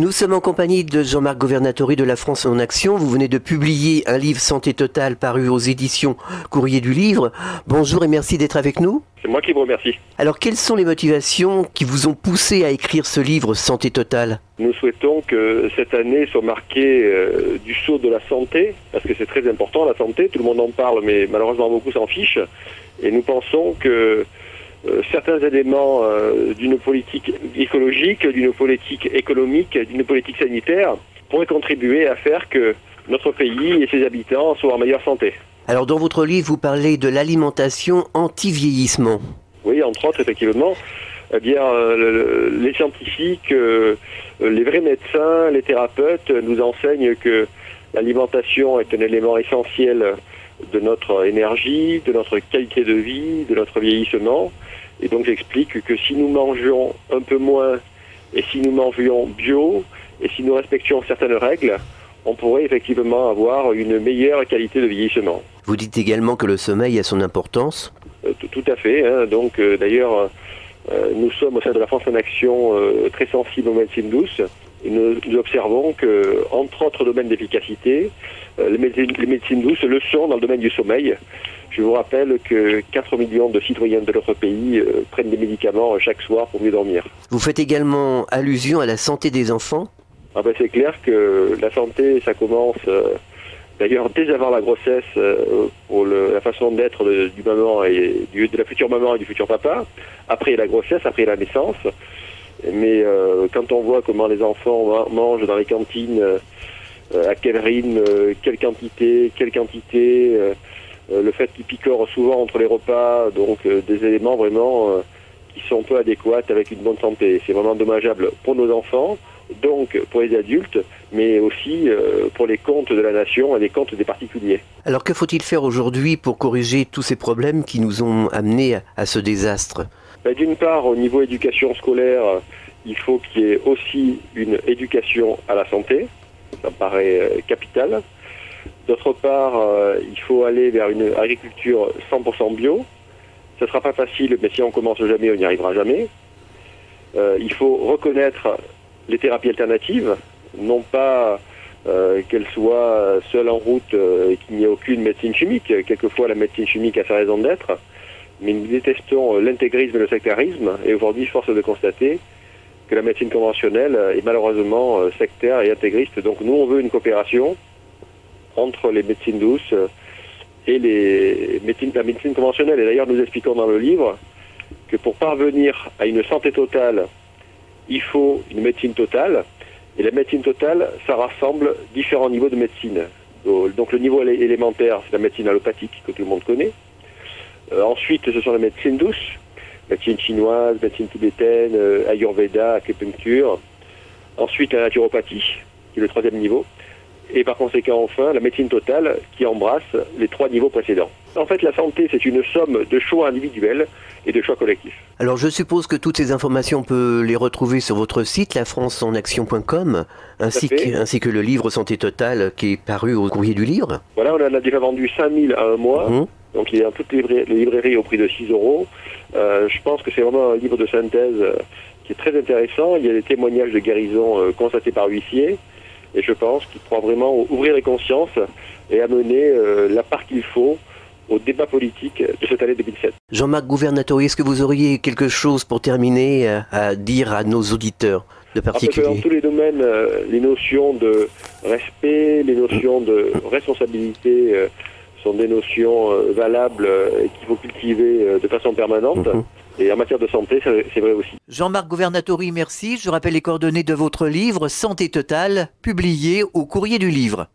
Nous sommes en compagnie de Jean-Marc Governatori de La France en Action. Vous venez de publier un livre Santé Totale paru aux éditions Courrier du Livre. Bonjour et merci d'être avec nous. C'est moi qui vous remercie. Alors, quelles sont les motivations qui vous ont poussé à écrire ce livre Santé Totale ? Nous souhaitons que cette année soit marquée du sceau de la santé, parce que c'est très important la santé, tout le monde en parle, mais malheureusement beaucoup s'en fichent. Et nous pensons que certains éléments d'une politique écologique, d'une politique économique, d'une politique sanitaire pourraient contribuer à faire que notre pays et ses habitants soient en meilleure santé. Alors, dans votre livre, vous parlez de l'alimentation anti-vieillissement. Oui, entre autres, effectivement. Eh bien, les scientifiques, les vrais médecins, les thérapeutes nous enseignent que l'alimentation est un élément essentiel de notre énergie, de notre qualité de vie, de notre vieillissement. Et donc j'explique que si nous mangeons un peu moins et si nous mangions bio et si nous respections certaines règles, on pourrait effectivement avoir une meilleure qualité de vieillissement. Vous dites également que le sommeil a son importance. Tout à fait. Hein. Donc d'ailleurs, nous sommes au sein de la France en Action très sensibles aux médecines douces. Et nous observons que, entre autres domaines d'efficacité, les médecines douces le sont dans le domaine du sommeil. Je vous rappelle que 4 millions de citoyens de notre pays prennent des médicaments chaque soir pour mieux dormir. Vous faites également allusion à la santé des enfants ? C'est clair que la santé, ça commence d'ailleurs dès avant la grossesse pour la façon d'être du maman et de la future maman et du futur papa. Après la grossesse, après la naissance. Mais quand on voit comment les enfants mangent dans les cantines, à quel rythme, quelle quantité, le fait qu'ils picorent souvent entre les repas, donc des éléments vraiment qui sont peu adéquats avec une bonne santé. C'est vraiment dommageable pour nos enfants, donc pour les adultes, mais aussi pour les comptes de la nation et les comptes des particuliers. Alors que faut-il faire aujourd'hui pour corriger tous ces problèmes qui nous ont amenés à ce désastre ? D'une part, au niveau éducation scolaire, il faut qu'il y ait aussi une éducation à la santé, ça me paraît capital. D'autre part, il faut aller vers une agriculture 100% bio. Ce ne sera pas facile, mais si on commence jamais, on n'y arrivera jamais. Il faut reconnaître les thérapies alternatives, non pas qu'elles soient seules en route et qu'il n'y ait aucune médecine chimique. Quelquefois, la médecine chimique a sa raison d'être, mais nous détestons l'intégrisme et le sectarisme, et aujourd'hui, force est de constater que la médecine conventionnelle est malheureusement sectaire et intégriste. Donc nous, on veut une coopération entre les médecines douces et la médecine conventionnelle. Et d'ailleurs, nous expliquons dans le livre que pour parvenir à une santé totale, il faut une médecine totale. Et la médecine totale, ça rassemble différents niveaux de médecine. Donc le niveau élémentaire, c'est la médecine allopathique que tout le monde connaît. Ensuite, ce sont les médecines douces, médecine chinoise, médecine tibétaine, ayurveda, acupuncture. Ensuite, la naturopathie, qui est le troisième niveau. Et par conséquent, enfin, la médecine totale qui embrasse les 3 niveaux précédents. En fait, la santé, c'est une somme de choix individuels et de choix collectifs. Alors, je suppose que toutes ces informations, on peut les retrouver sur votre site, lafranceenaction.com, ainsi que le livre Santé Totale qui est paru au Courrier du Livre. Voilà, on en a déjà vendu 5000 à un mois. Donc, il est dans toutes les librairies au prix de 6 €. Je pense que c'est vraiment un livre de synthèse qui est très intéressant. Il y a des témoignages de guérison constatés par huissiers. Et je pense qu'il pourra vraiment ouvrir les consciences et amener la part qu'il faut au débat politique de cette année 2007. Jean-Marc Governatori, est-ce que vous auriez quelque chose pour terminer à dire à nos auditeurs de particulier ? Dans tous les domaines, les notions de respect, les notions de responsabilité sont des notions valables et qu'il faut cultiver de façon permanente. Et en matière de santé, c'est vrai aussi. Jean-Marc Governatori, merci. Je rappelle les coordonnées de votre livre Santé Totale, publié au Courrier du Livre.